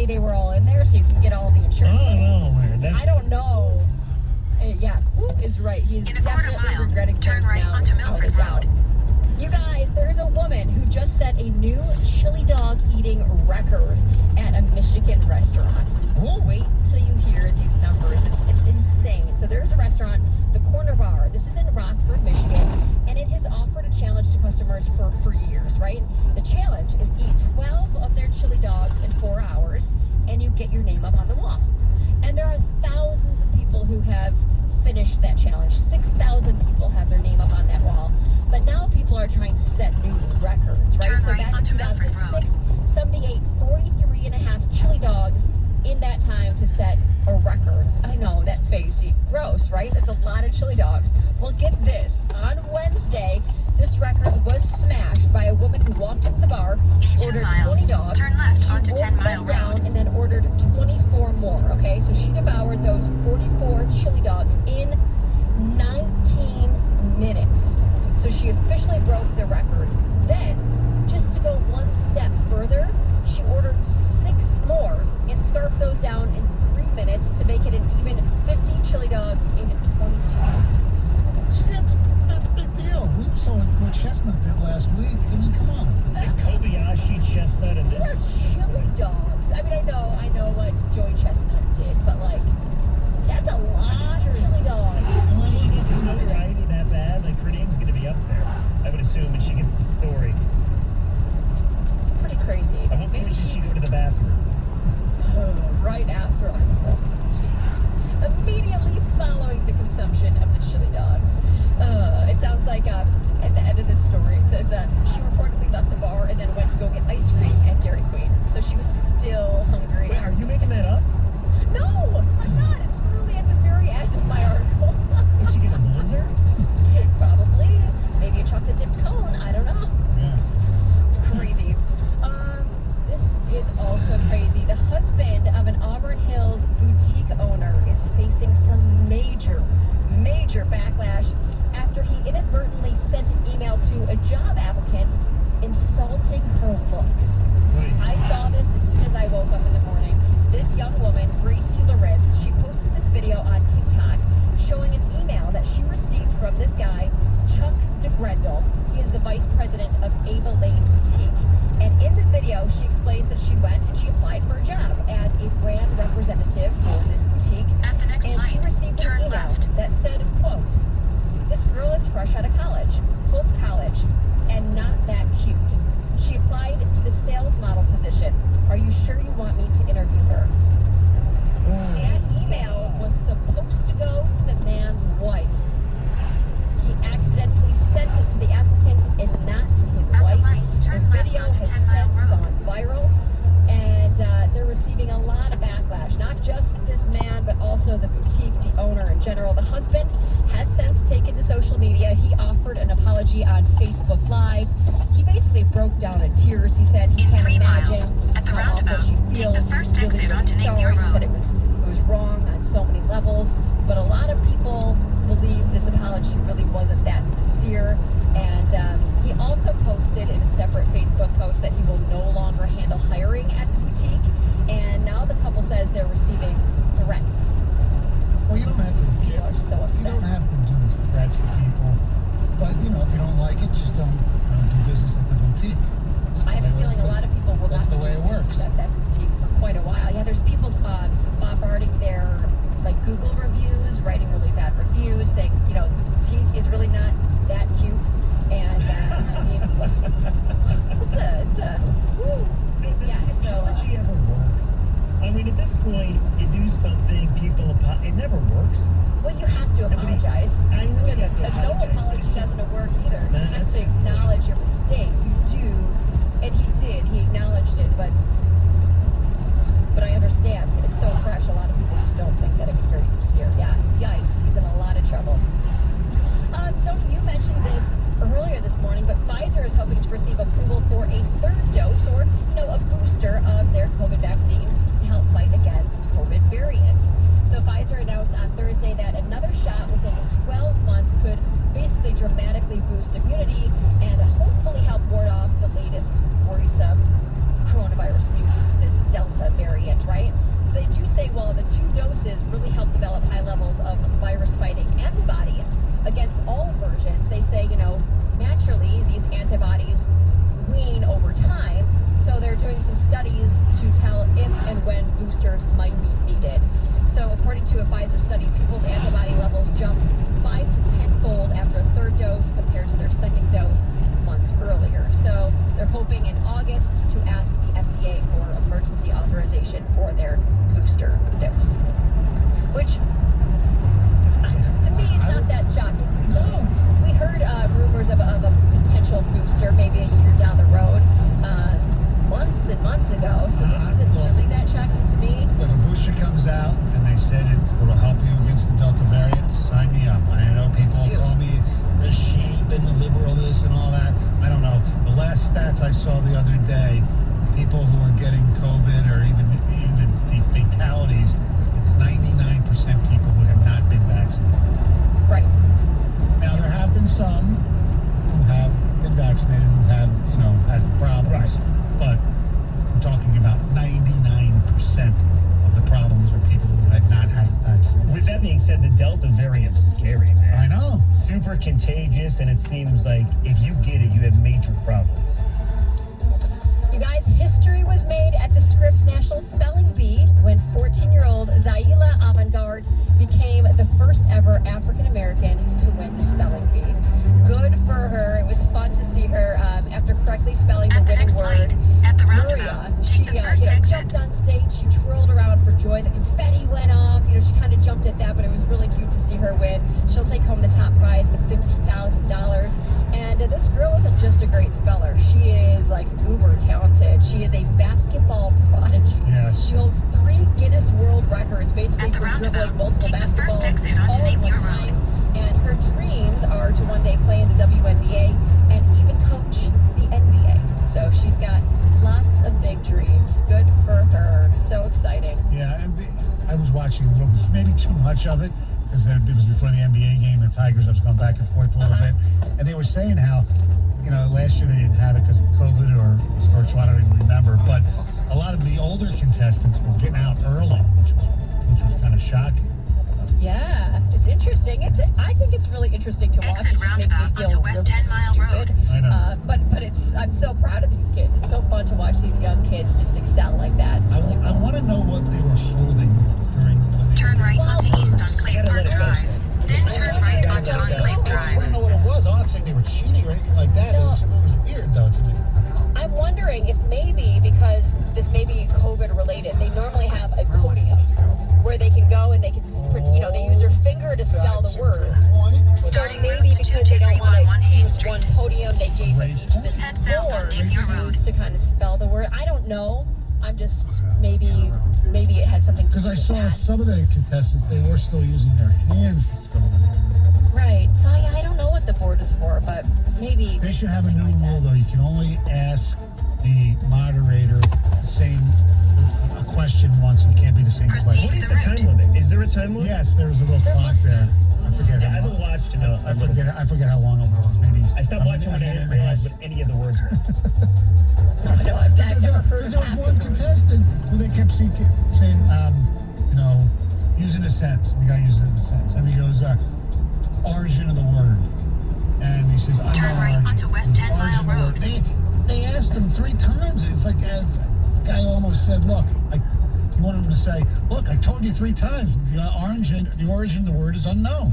say they were all in there so you can get all the insurance money. No. I don't know. Yeah, who is right? He's definitely regretting things now, without a doubt. You guys, there's a woman who just set a new chili dog eating record at a Michigan restaurant. Wait till you hear these numbers. It's insane. So there's a restaurant, the Corner Bar. This is in Rockford, Michigan, and it has offered a challenge to customers for years, right? The challenge is eat 12 of their chili dogs in 4 hours, and you get your name up on the wall. And there are thousands of people who have finished that challenge. 6,000 people have their name up on that wall. But now people are trying to set new records, right? So back in 2006, somebody ate 43 and a half chili dogs in that time to set a record. I know, that face, gross, right? That's a lot of chili dogs. Well, get this. On Wednesday, this record was smashed by a woman who walked into the bar. She ordered 20 dogs. Turn left she onto 10 wolfed Mile them down Road. and then ordered 24 more, okay? So she devoured those 44 chili dogs in 19 minutes. So she officially broke the record. Then, just to go one step further, she ordered 6 more and scarfed those down in 3 minutes to make it an even 50 chili dogs in 22 minutes. That's a big deal. We saw what Chestnut did last week. I mean, come on. Kobayashi Chestnut is These are chili dogs. I mean, I know what Joey Chestnut did, but like, that's a lot of chili dogs. If she gets notoriety that bad, like her name's gonna be up there. I would assume, and she gets the story. It's pretty crazy. At what point did she go to the bathroom? Right after I immediately following the consumption of the chili dogs. It sounds like at the end of this story, it says she reportedly left the bar and then went to go get ice cream at Dairy Queen. So she was still hungry. Wait, are you making that up? No, I'm not. It's literally at the very end of my article. Did she get a blizzard? Probably. Maybe a chocolate dipped cone. I don't know. Yeah. It's crazy. This is also crazy. The husband of an Auburn Hills boutique owner is facing some major backlash after he inadvertently sent an email to a job applicant insulting her looks. I saw this as soon as I woke up in the morning. This young woman, Gracie Loritz, she posted this video on TikTok showing an email that she received from this guy, Chuck DeGrendel. He is the vice president of Ava Lane Boutique. And in the video, she explains that she went and she applied for a job as a brand representative for this boutique. At the next And she light, received an turn email left. that said, quote, "This girl is fresh out of college, Hope College, and not that cute. She applied to the sales model position. Are you sure you want me to interview her?" That email was supposed to go to the man's wife. He accidentally sent it to the applicant and not to his wife. The video has since gone viral, and they're receiving a lot of backlash. Not just this man, but also the boutique, the owner in general. The husband has since taken to social media. He offered an apology on Facebook Live. He basically broke down in tears. He said he In can't 3 imagine miles, at the how awful roundabout, she take feels. the first He's exit really onto sorry. Napier He said Road. it was wrong on so many levels, but a lot of people believe this apology really wasn't that sincere. And he also posted in a separate Facebook post that he will no longer handle hiring at the boutique. And now the couple says they're receiving threats. Well, you don't have to. People are so You upset. don't have to do threats to people. But, if you don't like it, just don't do business at the boutique. That's the I have a way feeling a lot of people will That's not the way it do business works. at that boutique for quite a while. Yeah, there's people bombarding their Google reviews, writing really bad reviews, saying the boutique is really not that cute. And I mean, it's a woo. Does Yeah, the so, apology ever work? I mean, at this point, you do something, it never works. Well, you have to apologize. I know you Because have to a no apologize, apology but it's just- doesn't work either. You No, have that's to the point. acknowledge your mistake. You do, and he did. He acknowledged it, but I understand. It's so fresh. A lot of people just don't think that it was very sincere. Yeah, yikes. He's in a lot of trouble. Sony, you mentioned this earlier this morning, but Pfizer is hoping to receive approval for a third dose or, a booster of their COVID vaccine to help fight against COVID variants. So Pfizer announced on Thursday that another shot within 12 months could basically dramatically boost immunity and hopefully help ward off the latest worrisome coronavirus mutant, this Delta variant. has really helped develop high levels of virus-fighting antibodies against all versions. They say, naturally, these antibodies wean over time, so they're doing some studies to tell if and when boosters might be needed. So according to a Pfizer study, people's antibody levels jump 5 to 10-fold after a third dose compared to their second dose months earlier. So they're hoping in August to ask the FDA for emergency authorization for their booster dose, which to me is not that shocking. We heard rumors of a potential booster maybe a year down the road, months and months ago. So this isn't really that shocking to me. If a booster comes out and they said it will help you against the Delta variant, sign me up. I know people call me the sheep and the liberal this and all that. I don't know. The last stats I saw the other day, people who are getting COVID or even the fatalities, it's 99% people who have not been vaccinated. Right. Now, there have been some who have been vaccinated who have, had problems. Right. But I'm talking about 99% of the problems are people who had not had vaccines. With that being said, the Delta variant's scary, man. I know. Super contagious, and it seems like if you get it, you have major problems. You guys, history was made at the Scripps National Spelling Bee when 14-year-old Zaila Avantgarde became the first ever African-American to win the spelling bee. Good for her. It was fun to see her after correctly spelling the winning word. Maria, she jumped on stage, she twirled around for joy. The confetti went off. She kind of jumped at that, but it was really cute to see her win. She'll take home the top prize of $50,000. And this girl isn't just a great speller. She is uber talented. She is a basketball prodigy. Yes. She holds 3 Guinness World Records, basically for dribbling multiple basketballs all at one time. And her dreams are to one day play in the WNBA and even coach the NBA. So she's got lots of big dreams. Good for her. So exciting. Yeah, and I was watching a little, maybe too much of it, because it was before the NBA game, the Tigers. I was going back and forth a little bit. And they were saying how, last year they didn't have it because of COVID or it was virtual, I don't even remember. But a lot of the older contestants were getting out early, which was kind of shocking. Yeah, it's interesting. I think it's really interesting to watch. It just makes me feel really stupid. I know. But I'm so proud of these kids. It's so fun to watch these young kids just excel like that. It's really I cool. want to know what they were holding during when they Turn right onto East on Clay Park Drive. Then turn right onto Enclave I just Drive. want to know what it was. I'm not saying they were cheating or anything like that. No. It was weird, though, to me. I'm wondering if maybe, because this may be COVID related, they normally have a podium where they can go and they can, they use their finger to spell the word. So maybe because they don't want to use one podium, they gave them each this Head south on board Napier to Road. use to kind of spell the word. I don't know. I'm just, maybe it had something to do Because I with saw that. some of the contestants, they were still using their hands to spell it. Right. So I don't know what the board is for, but maybe They should have a new something like rule, that. though. You can only ask the moderator a question once. It can't be the same Proceed. What question. is the time limit? Is there a time limit? Yes, there's a little There clock must be. there. I forget Yeah, I how haven't long. watched in I forget how long it was. Maybe I stopped watching when I didn't realize what any of the words were. No, I've never heard of There was half one the words. contestant who they kept saying, using a sentence. The guy used it in a sentence. And he goes, origin of the word. And he says, Turn right onto West 10 Mile Road. They asked him 3 times. It's like the guy almost said, look, you wanted him to say, look, I told you 3 times. The origin of the word is unknown.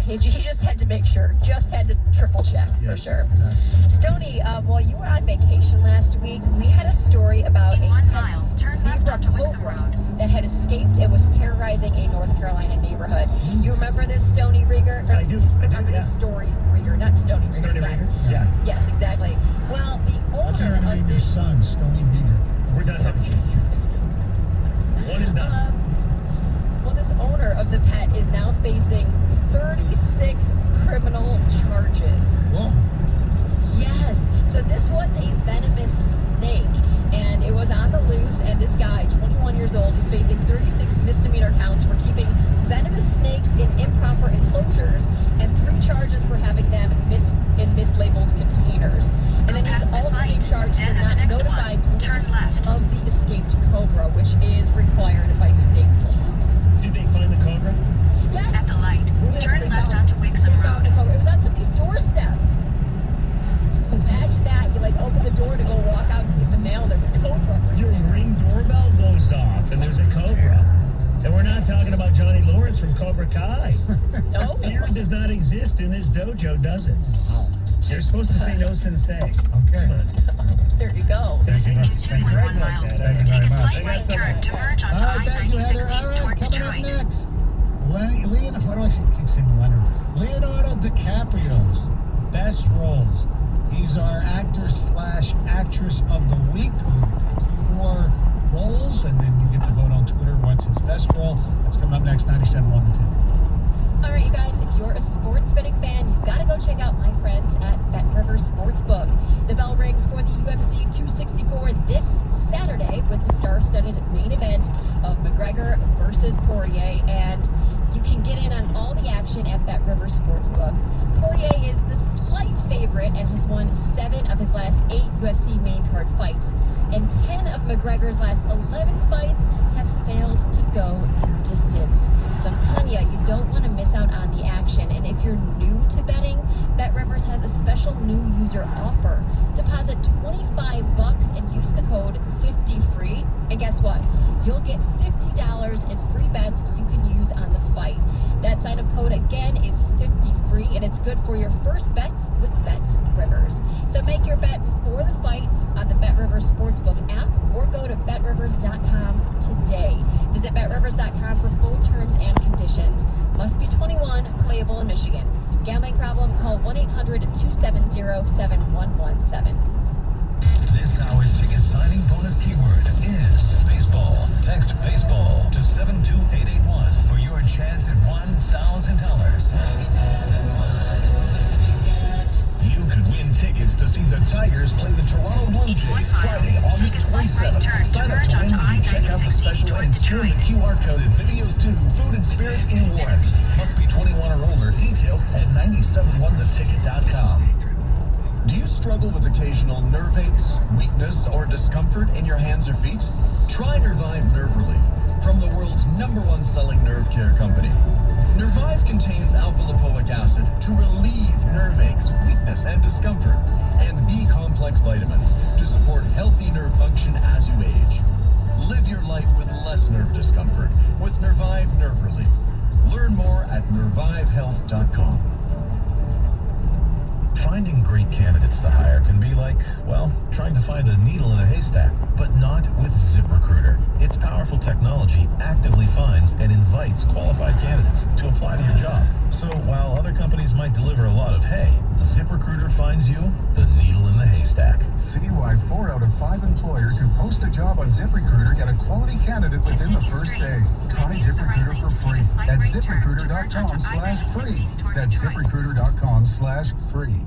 He just had to make sure, just had to triple check for Yes, sure. exactly. Stoney, while you were on vacation last week, we had a story about In a 1 pet mile, turn left zebra onto Wixom cobra Road. that had escaped and was terrorizing a North Carolina neighborhood. You remember this, Stoney Rieger? I do, Remember yeah. this story, Rieger, not Stoney Rieger. Stoney yes. Rieger? Yeah. Yes, exactly. Well, the I think owner we're going to of name your this son Stony Reader. We're done having kids. One and done. Well, this owner of the pet is now facing 36 criminal charges. Whoa. Yes. So this was a venomous snake, and it was on the loose, and this guy, 21 years old, is facing 36 misdemeanor counts for keeping venomous snakes in improper enclosures and 3 charges for having them in mislabeled containers. And then he's Past this also being light, charged for then at the not next notifying one, turn police left. of the escaped cobra, which is required by state Kai. No. Fear does not exist in this dojo, does it? Wow. You're supposed to say no sensei. Okay. There you go. Thank you. In Thank you. 2.1 miles, Thank you take very a much. slight right turn to merge onto All right, thank you, Heather. I-96 All east right, toward coming up Detroit. next, Why do I keep saying Leonard? Leonardo DiCaprio's best roles. He's our actor/actress of the week. 4 roles, and then you get to vote on Twitter what's his best role. That's coming up next. 97.1 The Ticket. All right, you guys, if you're a sports betting fan, you've got to go check out my friends at Bet Rivers Sportsbook. The bell rings for the UFC 264 this Saturday with the star-studded main event of McGregor versus Poirier, and you can get in on all the action at Bet Rivers Sportsbook. Poirier is the slight favorite and has won 7 of his last 8 UFC main card fights, and 10 of McGregor's last 11 fights have failed to go the distance. So I'm telling you, you don't want to miss out on the action. And if you're new to betting, Bet Rivers has a special new user offer. Deposit $25 and use the code 50FREE. And guess what? You'll get $50 in free bets you can use on the fight. That sign-up code again is 50FREE, and it's good for your first bets with Bet Rivers. So make your bet before the fight on the Bet Rivers Sportsbook app or go to betrivers.com today. Visit betrivers.com for full terms and conditions. Must be 21, playable in Michigan. Gambling problem? Call 1-800-270-7117. This hour's ticket signing bonus keyword is baseball. Text baseball to 72881 for your chance at $1,000. You could win tickets to see the Tigers play the Toronto Blue In 1 Jays mile, Friday, August take a slight right 27th. turn to Sign up merge to win onto when you check out the I-96 east special toward and scan the Detroit. QR coded videos to Food and Spirits in Warren. Must be 21 or older. Details at 971theticket.com. Do you struggle with occasional nerve aches, weakness, or discomfort in your hands or feet? Try Nervive Nerve Relief from the world's #1 selling nerve care company. Nervive contains alpha-lipoic acid to relieve nerve aches, weakness, and discomfort, and B-complex vitamins to support healthy nerve function as you age. Live your life with less nerve discomfort with Nervive Nerve Relief. Learn more at nervivehealth.com. Finding great candidates to hire can be like, well, trying to find a needle in a haystack, but not with ZipRecruiter. Its powerful technology actively finds and invites qualified candidates to apply to your job. So while other companies might deliver a lot of hay, ZipRecruiter finds you the needle in the haystack. See why 4 out of 5 employers who post a job on ZipRecruiter get a quality candidate within the first day. Try ZipRecruiter for free at ZipRecruiter.com/free. That's ZipRecruiter.com/free.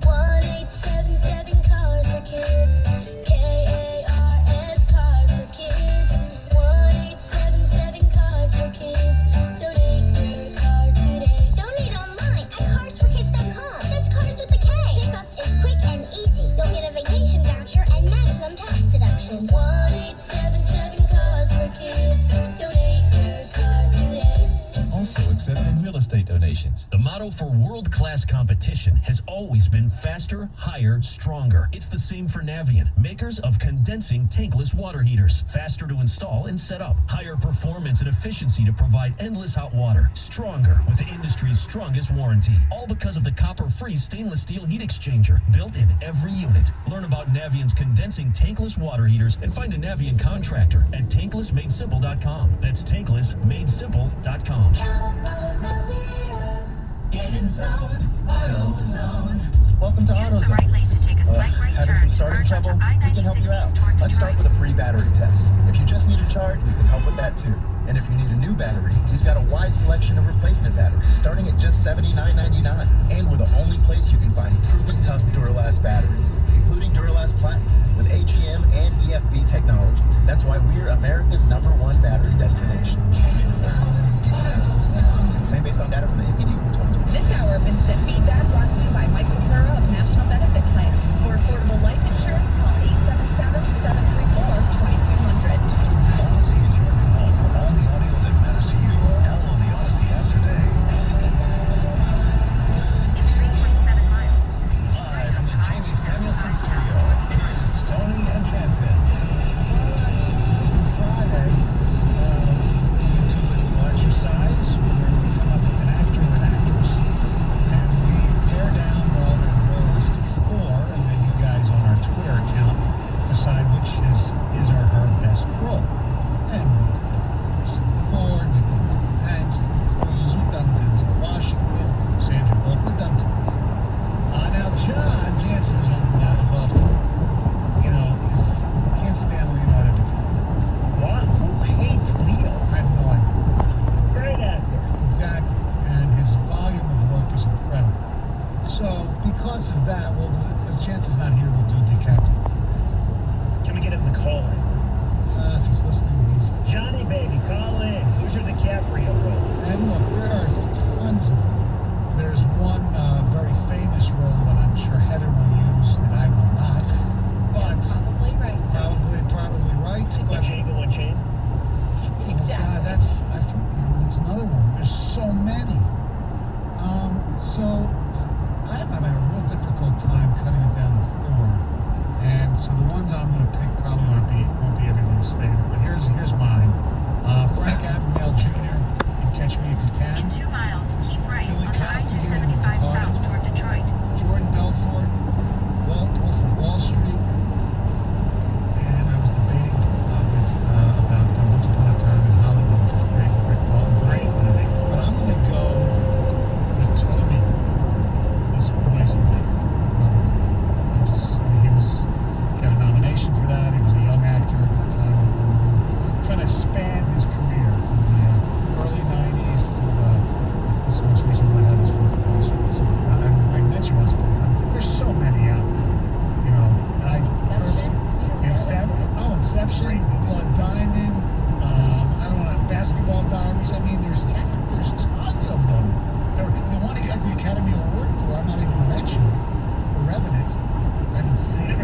1877 Cars for Kids. KARS Cars for Kids. 1877 Cars for Kids. Donate your car today. Donate online at carsforkids.com. That's cars with a K. Pickup is quick and easy. You'll get a vacation voucher and maximum tax deduction. 1877 Cars for Kids. Donate your car today. Also accepting real estate donations. The motto for world-class competition has always been faster, higher, stronger. It's the same for Navien, makers of condensing tankless water heaters. Faster to install and set up. Higher performance and efficiency to provide endless hot water. Stronger with the industry's strongest warranty. All because of the copper-free stainless steel heat exchanger built in every unit. Learn about Navien's condensing tankless water heaters and find a Navien contractor at tanklessmadesimple.com. That's tanklessmadesimple.com. Welcome to Use the AutoZone. right lane to take a slight right Having turn some to starting merge onto trouble? We can help you I-96 out. east toward Let's start Detroit. with a free battery test. If you just need a charge, we can help with that too. And if you need a new battery, we've got a wide selection of replacement batteries starting at just $79.99. And we're the only place you can find proven tough Duralast batteries, including Duralast Platinum with AGM and EFB technology. That's why we're America's #1 battery destination. Claim based on data from the NPD Group 2020. This hour of Instant Feedback brought to you by Mike Capura of National Benefit Plans. For affordable life insurance, call 877-734-2200. Odyssey is your new home for all the audio that matters to you. Download the Odyssey app today. In 3.7 miles. Live from the Jamie Samuelson studio, here's Tony and Jansen. Friday.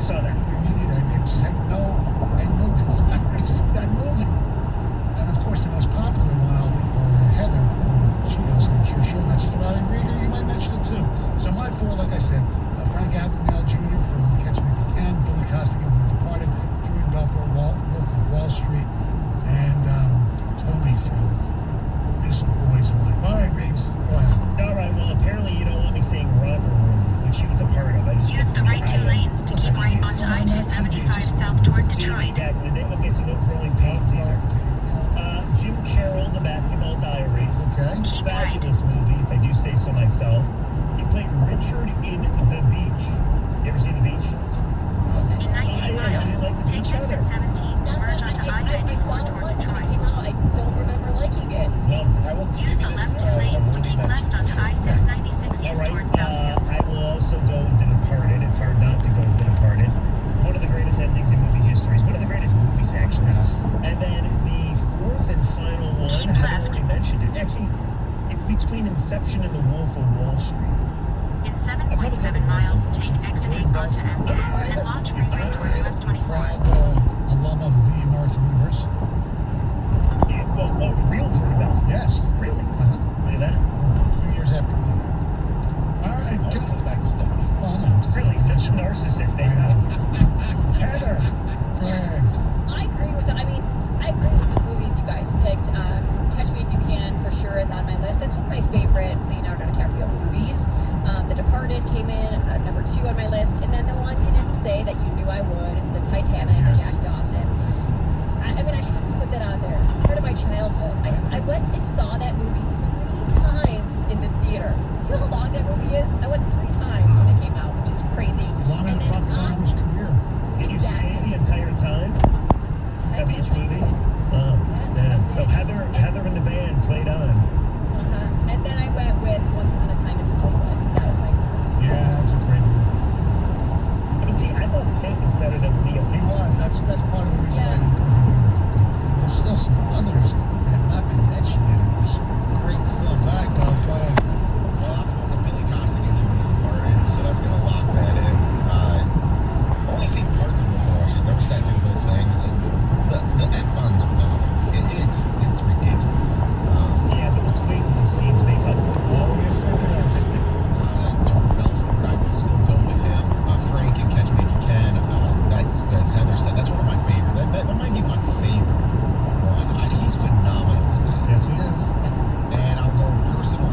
saw that. Me neither. I just had no desire to see that movie. And of course, the most popular one I'll leave for Heather. When she goes, I'm sure she'll mention it. But Enrico, you might mention it too. So my four, like I said, Frank Abagnale Jr. from Catch Me If You Can, Billy Costigan from The Departed, Jordan Belfort, Wolf of Wall Street, and Toby from This Boy's Life. All right, Riggs, go ahead. All right, well, apparently you don't want me saying Romper Room, which he was a part of. I just Use the right two lanes to keep right onto I-275 south toward Detroit. Back in the day. Okay, so no growing pains either. Jim Carroll, The Basketball Diaries. Okay. Keep Fabulous movie, if I do say so myself. He played Richard in The Beach. You ever seen The Beach? In 19 miles, take exit 17 to merge onto I saw I-94 it toward once when it Detroit. came out. I don't remember liking it. Loved it. Use the left two lanes to keep left onto I-696 east All toward right, Southampton. I will also go with The Departed. It's hard not to go with The Departed. One of the greatest endings in movie history. It's one of the greatest movies, actually. Yes. And then the fourth and final one, Keep I left. already mentioned it. Actually, it's between Inception and The Wolf of Wall Street. In 7.7 miles, take exit 8 onto M10 and launch freeway toward US 24. Proud alum of the American University. Yeah, well, the real Jordan Belfort. Yes. Really? Uh-huh. Look at that. 2 years after me. All right. Always goes back to Stone. Well, no, just Really, such a narcissist, I ain't I? know. Heather. Go Yes, ahead. I agree with it. I mean, I agree with the movies you guys picked. Catch Me If You Can for sure is on my list. That's one of my favorite Leonardo DiCaprio movies. The Departed came in at number 2 on my list, and then the one you didn't say that you knew I would, The Titanic, Yes. Jack Dawson. I mean, I have to put that on there. Part of my childhood. I went and saw that movie 3 times in the theater. You know how long that movie is? I went 3 times when it came out, which is crazy. Long And in then Buck Connor's career. Did you Exactly. stay the entire time of each movie? Oh, Yes, yeah. I So did. Heather and the band played on. And then I went with Once Upon a Time in Hollywood. That was my favorite. Yeah, that's a great movie. But see, I thought Pitt was better than Leo. He was. That's part of the reason Yeah. I didn't put him in there. And there's still some others that have not been mentioned yet in this great film. All right, Gov, go ahead. Well, I'm going to Billy Costigan to The Departed, so that's going to lock that in. Only seen parts of it before. I should never sat through the whole thing. The F-bombs bother me. It's ridiculous. Yeah, but the Quaalude scenes make up for it. Oh, yes, it is. Jordan Belfort, I will still go with him. Frank and Catch Me If You Can. That's, as Heather said, that's one of my favorite. That might be my favorite one. He's phenomenal in that. Yes, he is. And I'll go personal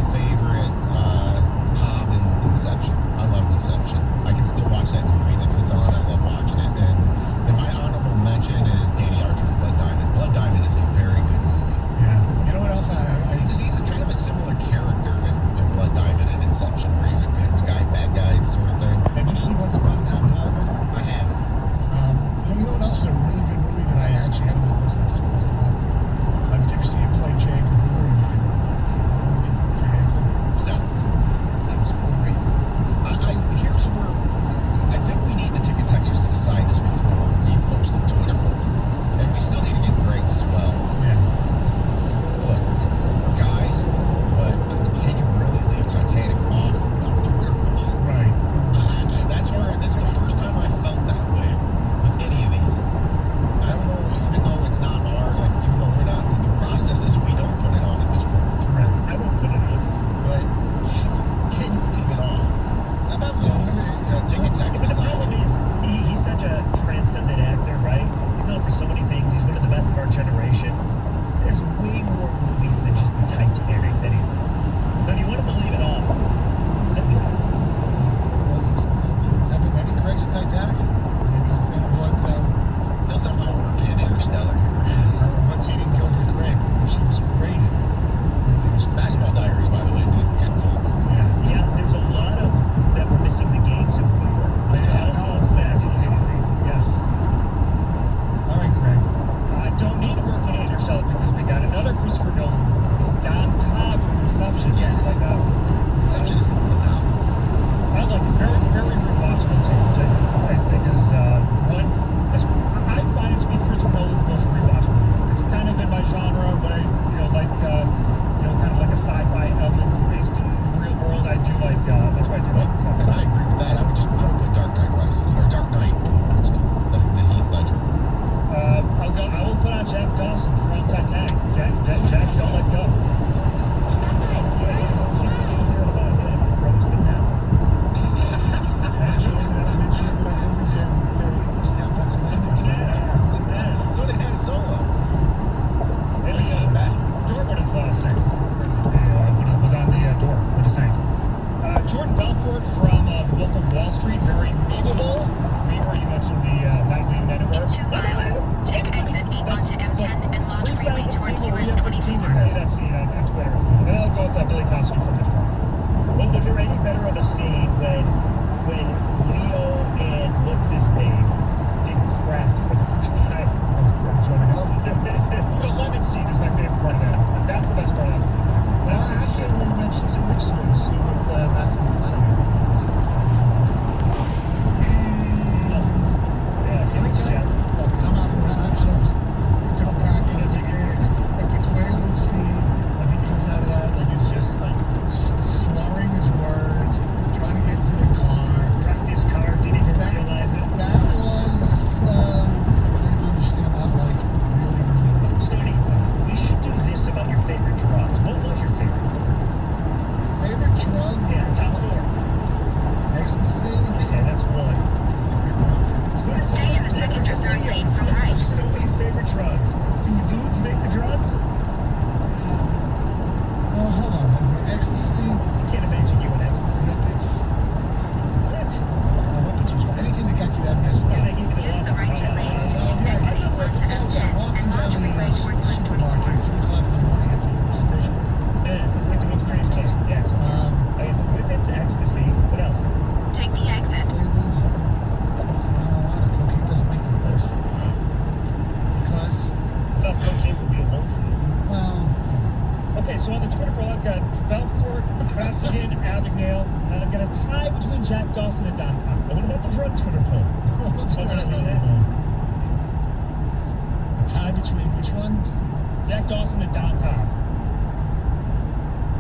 listen to Don Cobb.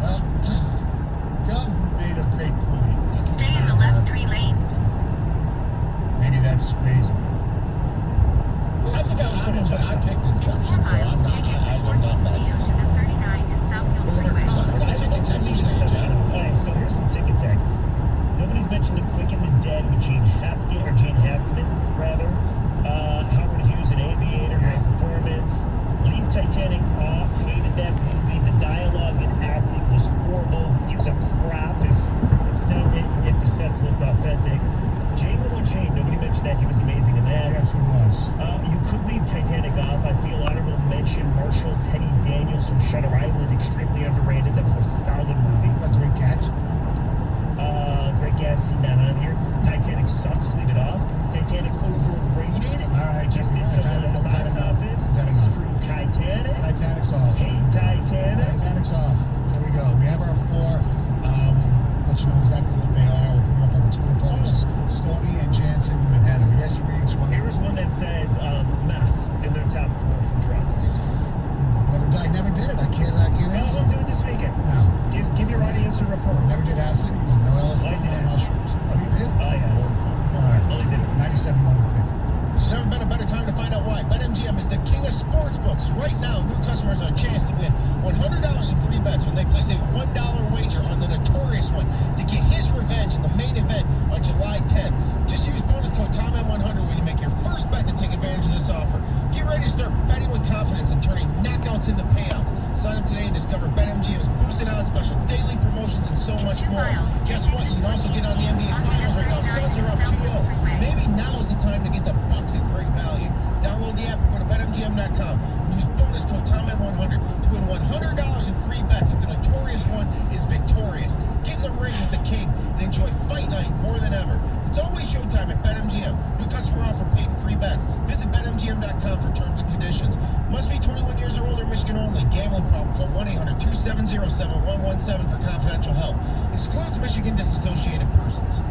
Well, Gov made a great point. Stay in the left 3 lanes. Maybe that's Swayze. I picked In 4 Inception, so miles, take exit 14C onto M39 and Southfield Freeway. Alright, so here's some ticket text. Nobody's mentioned The Quick and the Dead with Gene Hackman, rather. Howard Hughes, An Aviator, great performance. Leave Titanic off, hated that movie. The dialogue and acting was horrible. Who gives a crap if the sets looked authentic? Django Unchained, nobody mentioned that. He was amazing in that. Yes, it was. You could leave Titanic off. I feel honorable mention Marshall Teddy Daniels from Shutter Island, extremely underrated. That was a solid movie. A great catch. Great gas, seen that on here. Titanic sucks, leave it off. Titanic overrated. All right, Just did so well at the box office. Screw Titanic. Titanic's off. Hey, Titanic. Titanic's off. There we go. We have our 4. We'll let you know exactly what they are. We'll put it up on the Twitter posts. Stoney and Jansen with Heather. Yes, Riggs. Here's one that says meth in their top 4 for drugs. I never did it. I can't answer. We'll do it this weekend. No. Give your audience a report. Never did acid either. No LSD, I did no acid. mushrooms. Oh, you did? Oh, yeah, one time. All right. Only did it. 97 won the ticket. There's never been a better time to find out why. BetMGM is the king of sportsbooks. Right now, new customers have a chance to win $100 in free bets when they place a $1 wager on the Notorious One to get his revenge in the main event on July 10th. Just use bonus code TOMAT100 when you make your first bet to take advantage of this offer. Get ready to start betting with confidence and turning knockouts into payouts. Sign up today and discover BetMGM's boosted odds special, daily promotions, and so much 2 more. miles, Guess what? You can also get on the NBA Finals right now. Suns are up 2-0. Maybe now is the time to get the Bucks at great value. Download the app and go to BetMGM.com and use bonus code TOMAT100 to win $100 in free bets if the Notorious One is victorious. Get in the ring with the king and enjoy fight night more than ever. It's always showtime at BetMGM. New customer offer paid in free bets. Visit BetMGM.com for terms and conditions. Must be 21 years or older, Michigan only. Gambling problem, call 1-800-270-7117 for confidential help. Excludes Michigan disassociated persons.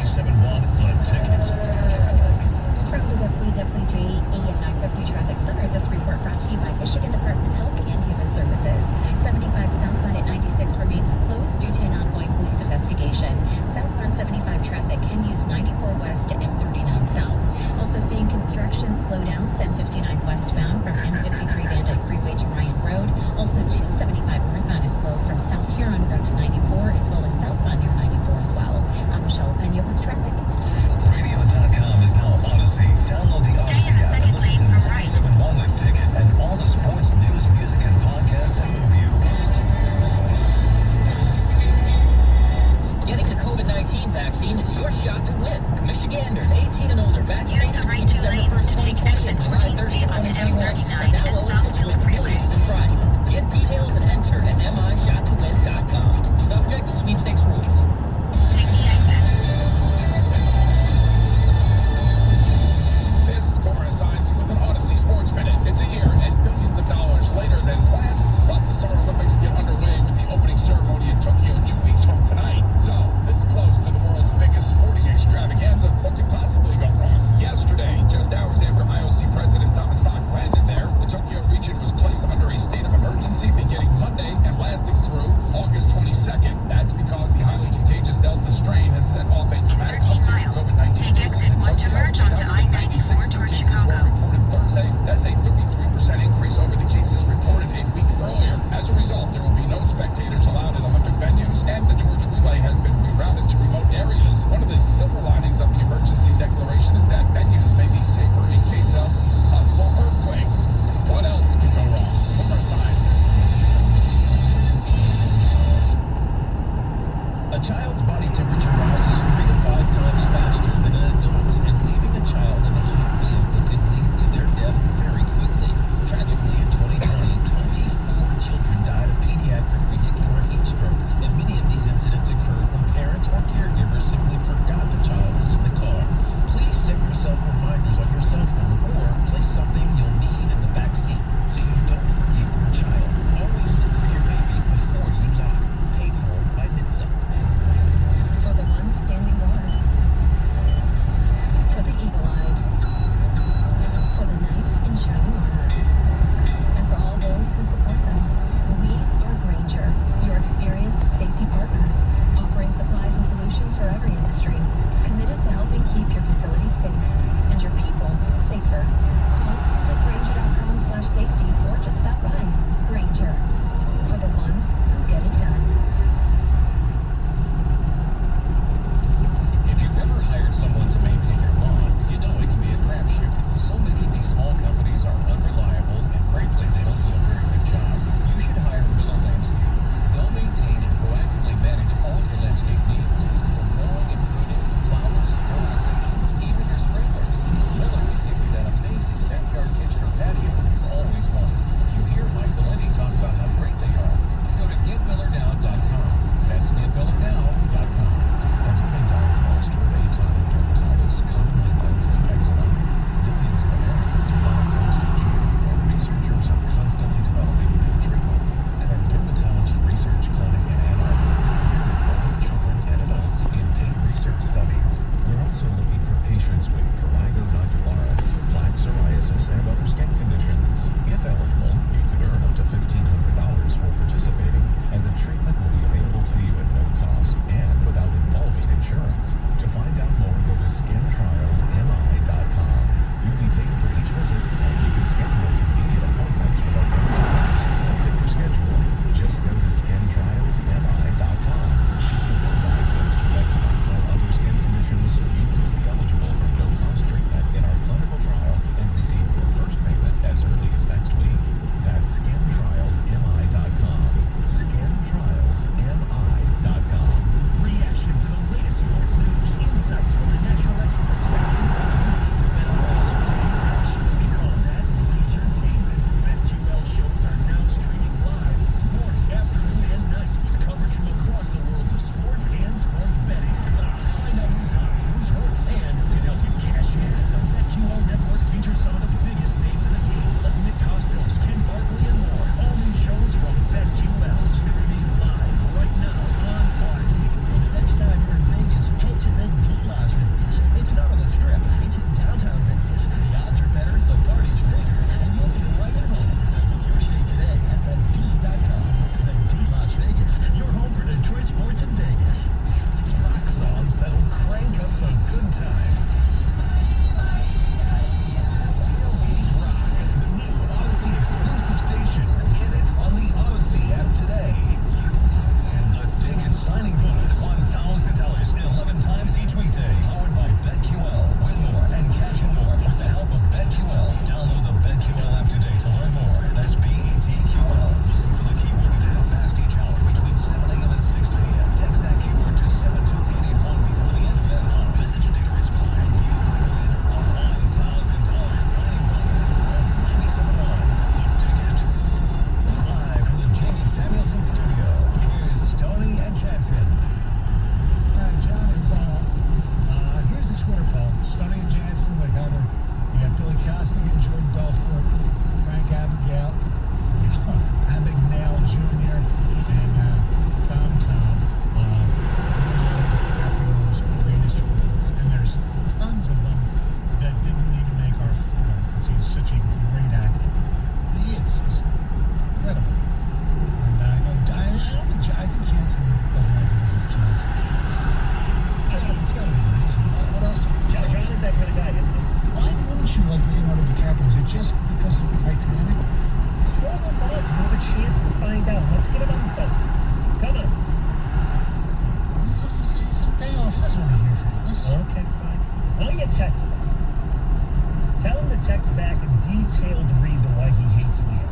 97.1 The Ticket. From the WWJE and 950 Traffic Center, this report brought to you by Michigan Department of Health and Human Services. 75 southbound at 96 remains closed due to an ongoing police investigation. Southbound 75 traffic can use 94 west to M39 south. Also seeing construction slowdowns M59 westbound from M53 Van Dyke Freeway to Ryan Road. Also 275 northbound is slow from South Huron Road to 94 as well as southbound near 94 as well. I'm Michelle Penny with traffic. Radio.com is now Odyssey. Download the Stay Odyssey in the app second and listen lane to from right. 97.1 The Ticket and all the sports news, music, and podcasts that move you. Getting the COVID-19 vaccine is your shot to win. Michiganders 18 and older vaccinated Use the right 2 lanes to take exit 14C onto M39 and Southfield Freeway. and prizes. Get details and enter at mishotowin.com. Subject to sweepstakes rules. Take the exit. This coincides with an Odyssey Sports Minute. It's a year and billions of dollars later than planned, but the Summer Olympics get underway with the opening ceremony in Tokyo 2 weeks from tonight. So, this close to the world's biggest sporting extravaganza, what could possibly go wrong? Yesterday, just hours after IOC President Thomas Bach landed there, the Tokyo region was placed under a state of emergency beginning Monday and lasting through August 22nd. That's because the highly contagious just because of the Titanic? Call them up. You have a chance to find out. Let's get him on the phone. Come on. He's a day off. He doesn't want to hear from us. Okay, fine. Why don't you text him? Tell him to text back a detailed reason why he hates Leo.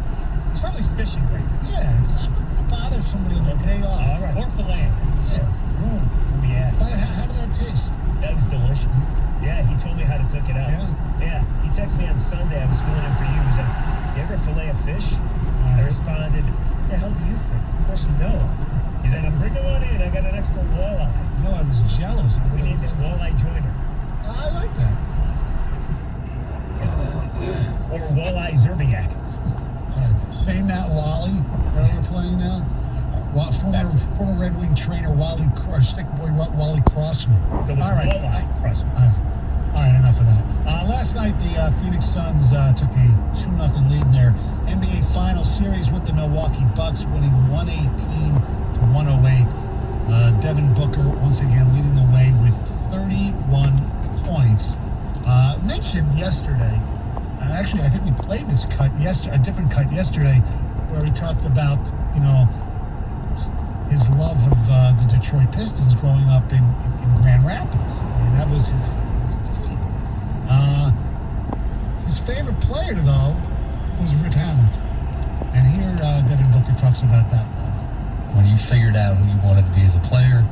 He's probably fishing right now. Yeah, it's not going to bother somebody on their day off. All right. Or filet. Yes. Ooh, yeah. But how did that taste? That was delicious. Yeah, he told me how to cook it up. Yeah. He texted me on Sunday. I was filling in for you. He said, "You ever fillet a fish?" I responded, "The hell do you think? Of course you know." He said, "I'm bringing one in. I got an extra walleye." No, I was jealous. We named it Walleye Joiner. I like that. Or Walleye Zerbiak. All right. Name that Wally that we're playing now. Former Red Wing trainer stick boy Wally Crossman. No, it's Walleye Crossman. All right, enough of that. Last night, the Phoenix Suns took a 2-0 lead in their NBA Finals series with the Milwaukee Bucks, winning 118-108. Devin Booker once again leading the way with 31 points. Mentioned yesterday, actually, I think we played this cut yesterday, a different cut yesterday, where we talked about, his love of the Detroit Pistons growing up in Grand Rapids. I mean, that was his team. His favorite player, though, was Rip Hamilton. And here, Devin Booker talks about that love. When you figured out who you wanted to be as a player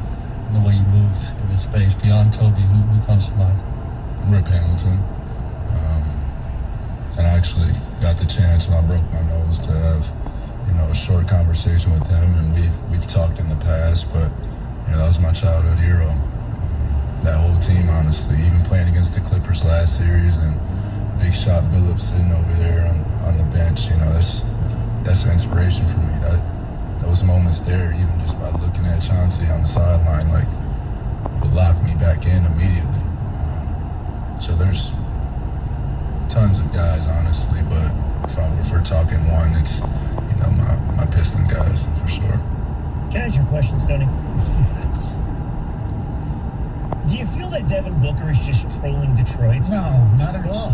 and the way you moved in this space, beyond Kobe, who comes to mind? Rip Hamilton. And I actually got the chance when I broke my nose to have, a short conversation with him, and we've talked in the past, but that was my childhood hero. That whole team, honestly, even playing against the Clippers last series, and Big Shot Billups sitting over there on the bench, that's an inspiration for me. Those moments there, even just by looking at Chauncey on the sideline, would lock me back in immediately. So there's tons of guys, honestly, but if we're talking one, it's my Piston guys for sure. Can I ask you a question, Stoney? Yes. Do you feel that Devin Booker is just trolling Detroit? No, not at all.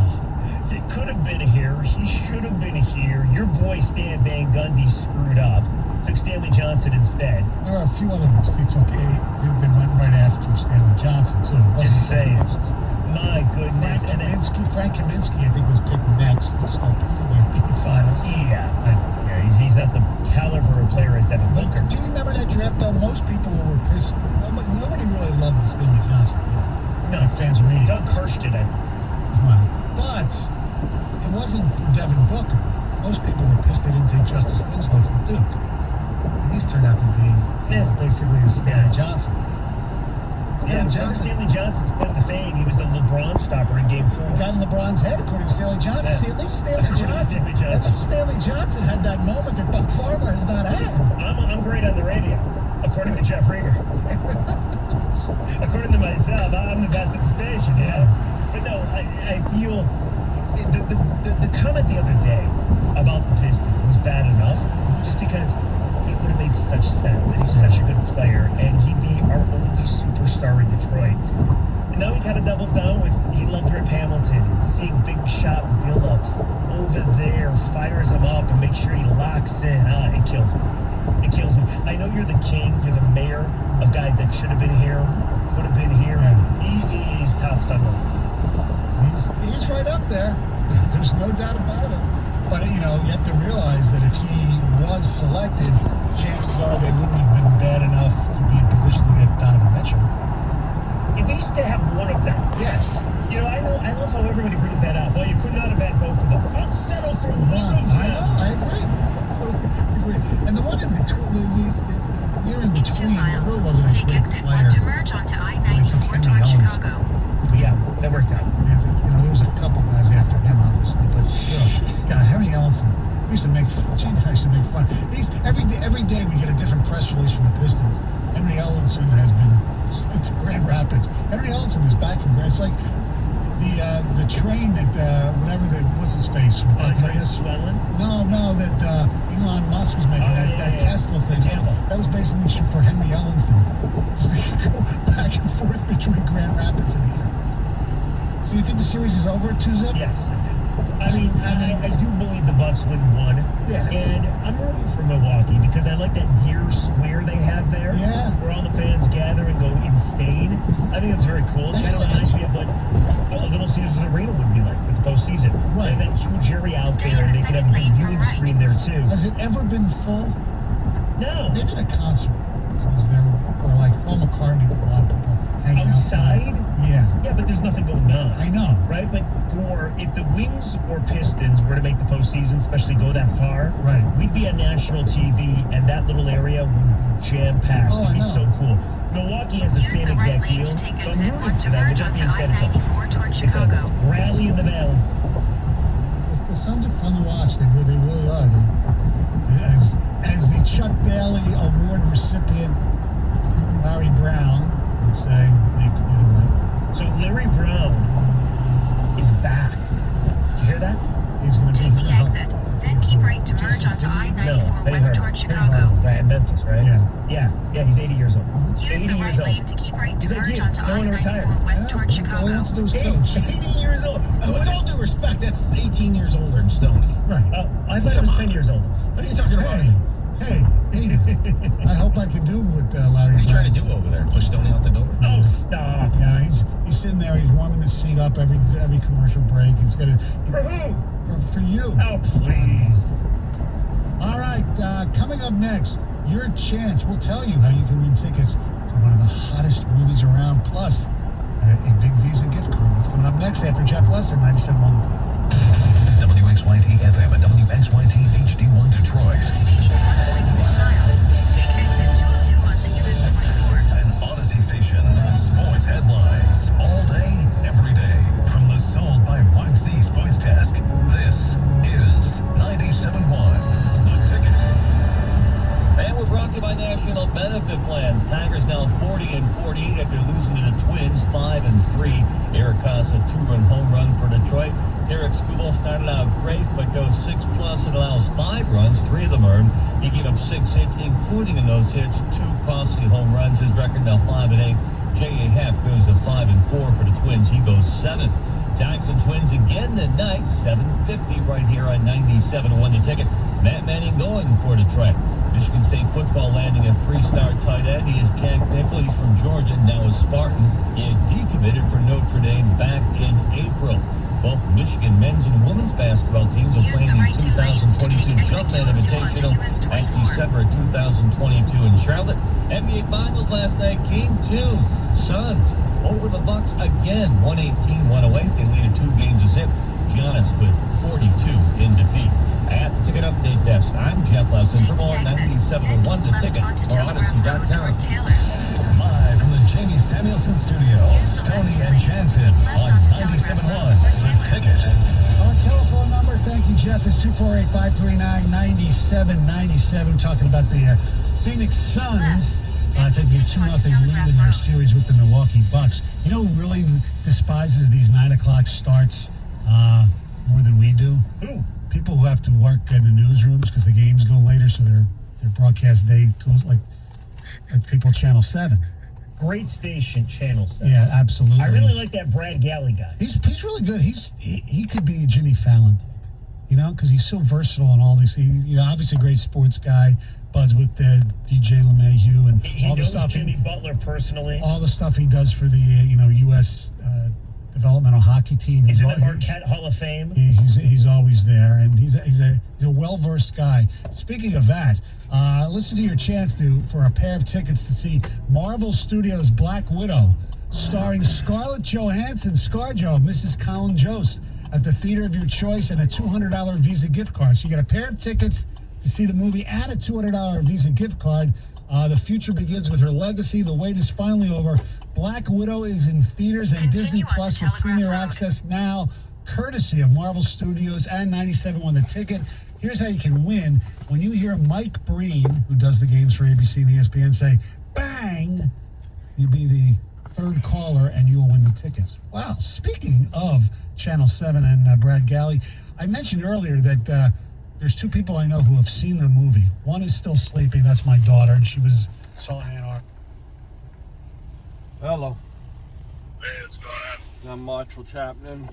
It could have been here. He should have been here. Your boy Stan Van Gundy screwed up. Took Stanley Johnson instead. There are a few other he took. They went right after Stanley Johnson too. Just saying. My goodness. Frank Kaminsky, I think, was picked next. He's in the NBA Finals. Yeah. He's not the caliber of player as Devin Booker. Do you remember that draft, though? Most people were pissed. Nobody really loved the Stanley Johnson pick. No. Like fans of media. Doug Hirsch did it. Well, but it wasn't for Devin Booker. Most people were pissed they didn't take Justice Winslow from Duke. And he's turned out to be basically a Stanley Johnson. Stanley Johnson's claim to fame. He was the LeBron stopper in Game 4. He got in LeBron's head, according to Stanley Johnson. Yeah. See, at least Stanley Johnson had that moment that Buck Farmer has not had. I'm great on the radio, according to Jeff Rieger. According to myself, I'm the best at the station, But no, I feel the comment the other day about the Pistons was bad enough, just because it would have made such sense that he's such a good player and he'd be our only superstar in Detroit. And now he kind of doubles down with he loved Rip Hamilton and seeing Big Shot Billups over there fires him up and make sure he locks in. It kills me. It kills me. I know you're the king, you're the mayor of guys that should have been here, could have been here. He is tops on the list. He's right up there. There's no doubt about it. But, you have to realize that if he was selected, chances are they wouldn't have been bad enough to be in position to get Donovan Mitchell. If he used to have one of them. Yes. I love how everybody brings that up. Well, you could not have had both of them. I'd settle for one of them. I agree. Totally agree. And the one in between, the year in between, it really wasn't a great player. To merge onto I-94 toward Chicago. Yeah, that worked out. There was a couple guys after him, obviously, but Henry Ellenson. We used to make fun. Every day we get a different press release from the Pistons. Henry Ellenson has been sent to Grand Rapids. Henry Ellenson is back from Grand. It's like the train that what's his face? Andreas Swellen? No, that Elon Musk was making that Tesla thing. That was basically for Henry Ellenson, just to go back and forth between Grand Rapids and here. Do you think the series is over, 2-zip? Yes, I do. I do believe the Bucks win one. Yes. And I'm rooting for Milwaukee because I like that Deer Square they have there. Yeah. Where all the fans gather and go insane. I think it's very cool. It kind of reminds me of what a Little Caesars Arena would be like with the postseason. Right. They have that huge area out there, and they can have a big viewing screen there too. Has it ever been full? No. Maybe at a concert. I was there for like Paul McCartney, a lot of people hanging Outside? Yeah. Yeah, but there's nothing going on. I know. Right? But if the Wings or Pistons were to make the postseason, especially go that far, right, we'd be on national TV, and that little area would be jam-packed. Oh, It'd be I know. so cool. Milwaukee has the same exact deal, so I'm rooting for them. With that being said, it's a rally in the valley. The Suns are fun to watch. They really are. As the Chuck Daly Award recipient, Larry Brown would say, they play the right way. So Larry Brown is back. Did you hear that? He's going to Take the exit, then keep right to merge onto I-94 west toward Chicago. Right, Memphis, right? Yeah. Yeah, he's 80 years old. Use 80 the years right old. lane to keep right to He's like merge you. onto No one retired. I-94 west toward All he Chicago. wants to do is coach. 80 years old. With all due respect, that's 18 years older than Stoney. Right. I thought it was 10 years old. What are you talking about? Hey. I hope I can do what Larry. What are you trying to do over there? Push Stoney out the door? Oh, stop. Yeah, he's sitting there. He's warming the seat up every commercial break. He's got to. For who? For you. Oh, please. All right, coming up next, your chance. We'll tell you how you can win tickets to one of the hottest movies around, plus a big Visa gift card. That's coming up next after Jeff Lesson, 97.1 The Club. WXYT FM and WXYT HD1 Detroit. 1.6 miles. Take exit 202 onto US 24. An Odyssey station. Sports headlines. All day, every day. From the Sold by Mark Z Sports Desk. This is 97.1 The Ticket. And we're brought to you by National Benefit Plans. Tigers now 40-48 after losing to the Twins 5-3. Eric Casa, 2-run home run for Detroit. Derek Skubal started out great, but goes 6+ and allows 5 runs. 3 of them earned. He gave up 6 hits, including in those hits 2 costly home runs. His record now 5-8. J.A. Happ goes to 5-4 for the Twins. He goes 7th. Tigers and Twins again tonight, 7:50 right here on 97.1 The Ticket. Matt Manning going for Detroit. Michigan State football landing a 3-star tight end. He is Jack Nickel. He's from Georgia, now a Spartan. He had decommitted for Notre Dame back in April. Both Michigan men's and women's basketball teams will play in the 2022 Jumpman Invitational at December 2022 in Charlotte. NBA Finals last night, Game 2. Suns over the Bucks again, 118-108. They lead at 2 games to zip. Giannis with 42 in defeat. At the Ticket Update Desk, I'm Jeff Lesson. For more 97.1 The Ticket or Odyssey.com. Live from the Jamie Samuelson Studios, Tony and Jansen on 97.1 The Ticket. Our telephone number, thank you, Jeff, is 248-539-9797. Talking about the Phoenix Suns taking a 2-0 lead in their series with the Milwaukee Bucks. You know who really despises these 9 o'clock starts more than we do? Who? People who have to work in the newsrooms because the games go later, so their broadcast day goes like people Channel 7. Great station, Channel 7. Yeah, absolutely. I really like that Brad Galley guy. He's really good. He could be a Jimmy Fallon, you know, because he's so versatile and all this. Obviously a great sports guy. Buds with DJ LeMahieu and He all the knows stuff. Jimmy Butler personally. All the stuff he does for the U.S. Developmental hockey team. He's in the Marquette Hall of Fame. He's always there, and he's a well-versed guy. Speaking of that, listen to your chance for a pair of tickets to see Marvel Studios' Black Widow, starring Scarlett Johansson, ScarJo, Mrs. Colin Jost, at the theater of your choice, and a $200 Visa gift card. So you get a pair of tickets to see the movie and a $200 Visa gift card. The future begins with her legacy. The wait is finally over. Black Widow is in theaters and Disney Plus with Premier Access now, courtesy of Marvel Studios and 97.1 The Ticket. Here's how you can win. When you hear Mike Breen, who does the games for ABC and ESPN, say, bang, you'll be the third caller and you'll win the tickets. Wow. Speaking of Channel 7 and Brad Galley, I mentioned earlier that there's 2 people I know who have seen the movie. One is still sleeping. That's my daughter, and she saw Ann Arbor. Hello. Hey, what's going on? Not much. What's happening?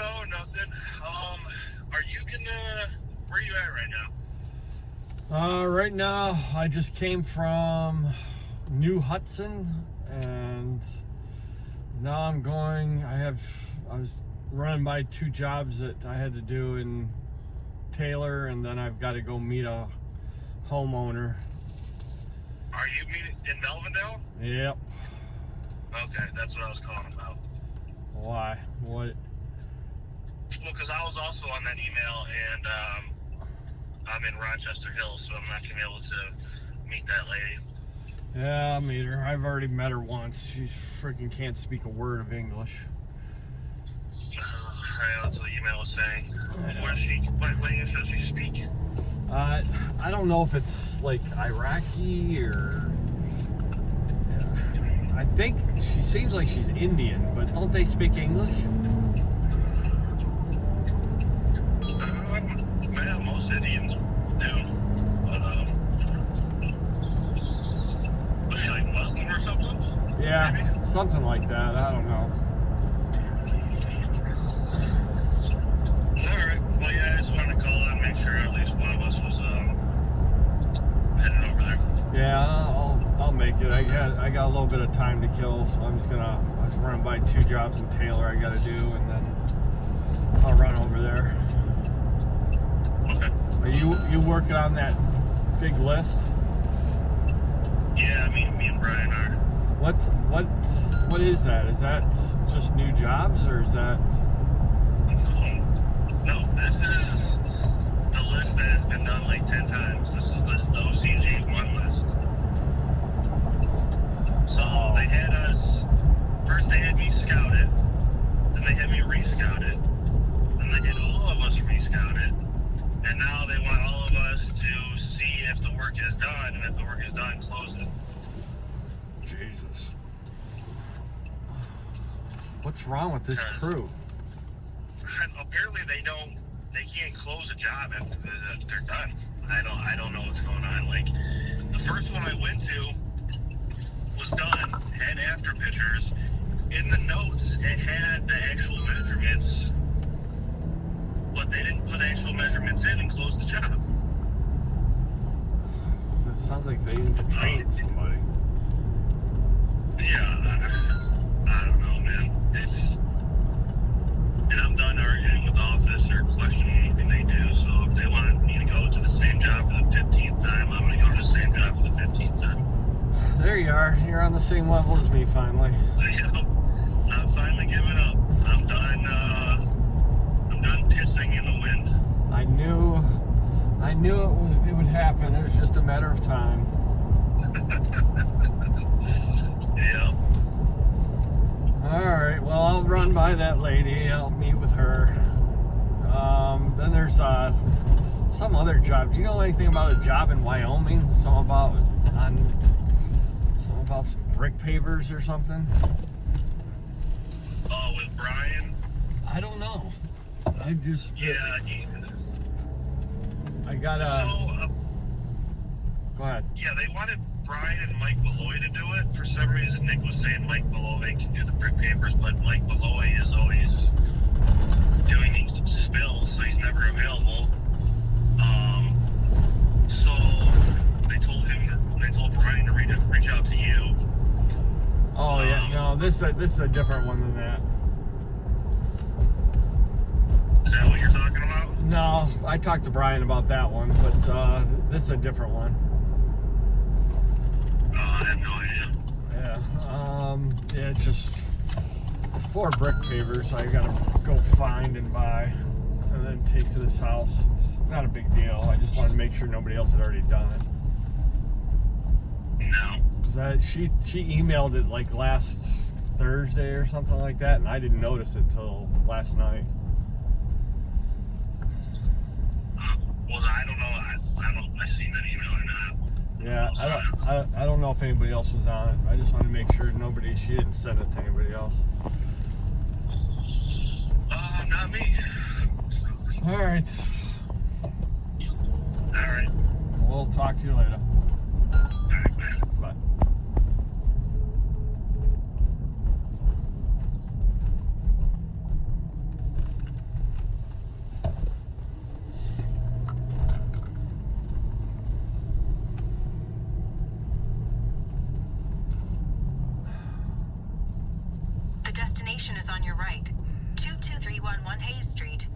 Oh, nothing. Are you gonna? Where are you at right now? Right now, I just came from New Hudson, and now I'm going. I was running by 2 jobs that I had to do in Taylor, and then I've got to go meet a homeowner. Are you meeting in Melvindale? Yep. Okay, that's what I was calling about. Why? What? Well, because I was also on that email, and I'm in Rochester Hills, so I'm not going to be able to meet that lady. Yeah, I'll meet her. I've already met her once. She freaking can't speak a word of English. Yeah, that's what the email was saying. What is she? What English does she speak? I don't know if it's like Iraqi or... I think she seems like she's Indian, but don't they speak English? Yeah, most Indians do. But, was she like Muslim or something? Yeah, maybe? Something like that. I don't know. Alright, well, yeah, I just wanted to call and make sure at least one of us was headed over there. Yeah, I'll make it. I got a little bit of time to kill, so I was running by 2 jobs in Taylor I got to do, and then I'll run over there. Okay. Are you working on that big list? Yeah, me and Brian are. What is that? Is that just new jobs, or is that? No, this is the list that has been done like 10 times. This is the OCG1 list. So they had us, first they had me scout it, then they had me re-scout it, then they had all of us re-scout it, and now they want all of us to see if the work is done, and if the work is done, close it. Jesus. What's wrong with this crew? Apparently they can't close a job after they're done. I don't know what's going on. Like, the first one I went to was done, had after pictures. In the notes, it had the actual measurements, but they didn't put actual measurements in and close the job. It sounds like they need to train somebody. Yeah, I don't know, man. And I'm done arguing with the office or questioning anything they do, so if they want me to go to the same job for the 15th time, I'm going to go to the same job for the 15th time. There you are. You're on the same level as me, finally. I'm finally giving up. I'm done pissing in the wind. I knew it would happen. It was just a matter of time. Yeah. Alright, well, I'll run by that lady. I'll meet with her. Then there's some other job. Do you know anything about a job in Wyoming? Something about some brick pavers or something? Oh, with Brian? I don't know. I just... Yeah, I got go ahead. Yeah, they wanted Brian and Mike Beloy to do it. For some reason, Nick was saying Mike Beloy can do the brick papers, but Mike Beloy is always doing these spills, so he's never available. So they told Brian to reach out to you. Oh yeah, no, this is a different one than that. Is that what you're talking about? No, I talked to Brian about that one, but this is a different one. I have no idea. Yeah, it's 4 brick pavers I gotta go find and buy and then take to this house. It's not a big deal. I just wanted to make sure nobody else had already done it. No. Because she emailed it like last Thursday or something like that, and I didn't notice it till last night. Well, I don't know. I seen that email or not. Yeah, I don't know if anybody else was on it. I just wanted to make sure she didn't send it to anybody else. Not me. All right. All right. We'll talk to you later. Bye. your right. 22311 Hayes Street.